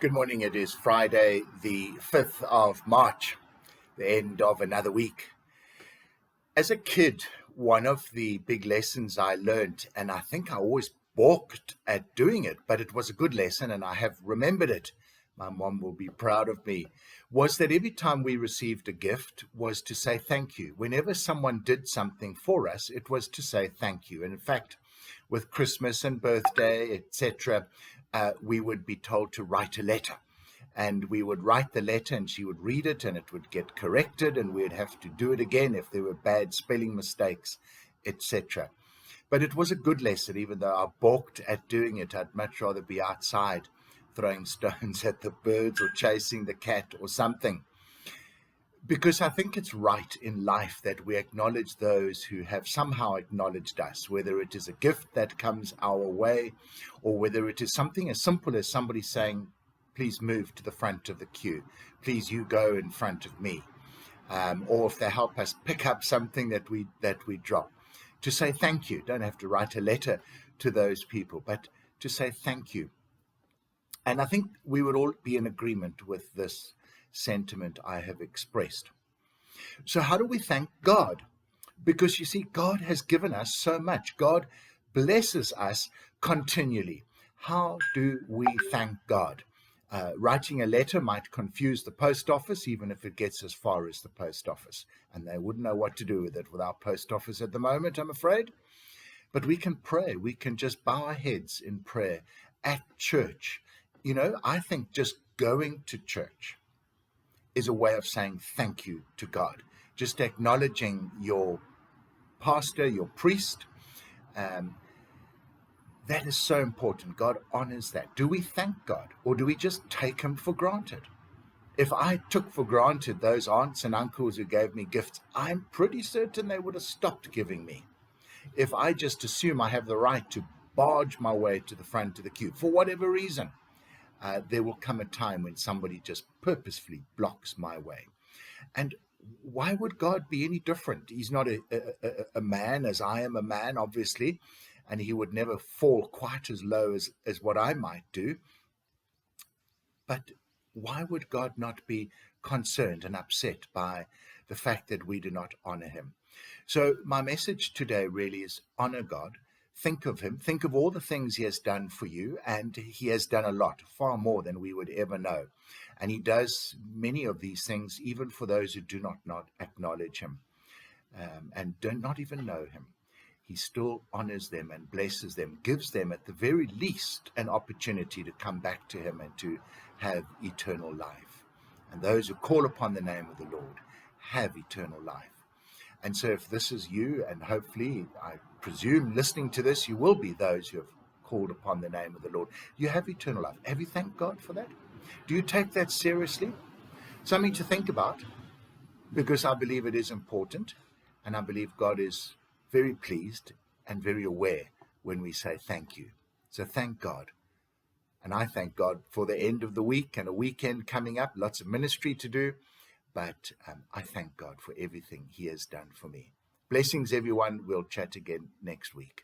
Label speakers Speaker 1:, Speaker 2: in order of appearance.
Speaker 1: Good morning. It is Friday, the 5th of March, the end of another week. As a kid, one of the big lessons I learned, and I think I always balked at doing it, but it was a good lesson and I have remembered it. My mom will be proud of me, was that every time we received a gift was to say thank you. Whenever someone did something for us, it was to say thank you. And in fact, with Christmas and birthday, etc., we would be told to write a letter. And we would write the letter and she would read it and it would get corrected and we'd have to do it again if there were bad spelling mistakes, etc. But it was a good lesson, even though I balked at doing it. I'd much rather be outside throwing stones at the birds or chasing the cat or something. Because I think it's right in life that we acknowledge those who have somehow acknowledged us, whether it is a gift that comes our way or whether it is something as simple as somebody saying, please move to the front of the queue. Please, you go in front of me. Or if they help us pick up something that we drop. To say thank you. Don't have to write a letter to those people, but to say thank you. And I think we would all be in agreement with this sentiment I have expressed. So how do we thank God? Because you see, God has given us so much. God blesses us continually. How do we thank God? Writing a letter might confuse the post office, even if it gets as far as the post office. And they wouldn't know what to do with it with our post office at the moment, I'm afraid. But we can pray. We can just bow our heads in prayer at church. You know, I think just going to church is a way of saying thank you to God. Just acknowledging your pastor, your priest. That is so important. God honors that. Do we thank God or do we just take him for granted? If I took for granted those aunts and uncles who gave me gifts, I'm pretty certain they would have stopped giving me. If I just assume I have the right to barge my way to the front of the queue, for whatever reason, there will come a time when somebody just purposefully blocks my way. And why would God be any different? He's not a man as I am a man, obviously, and he would never fall quite as low as what I might do. But why would God not be concerned and upset by the fact that we do not honor him? So my message today really is honor God. Think of him. Think of all the things he has done for you, and he has done a lot, far more than we would ever know. And he does many of these things even for those who do not acknowledge him and do not even know him. He still honors them and blesses them, gives them at the very least an opportunity to come back to him and to have eternal life. And those who call upon the name of the Lord have eternal life. And so if this is you, and hopefully, I presume, listening to this, you will be those who have called upon the name of the Lord. You have eternal life. Have you thanked God for that? Do you take that seriously? Something to think about, because I believe it is important, and I believe God is very pleased and very aware when we say thank you. So thank God. And I thank God for the end of the week and a weekend coming up, lots of ministry to do. But I thank God for everything he has done for me. Blessings, everyone. We'll chat again next week.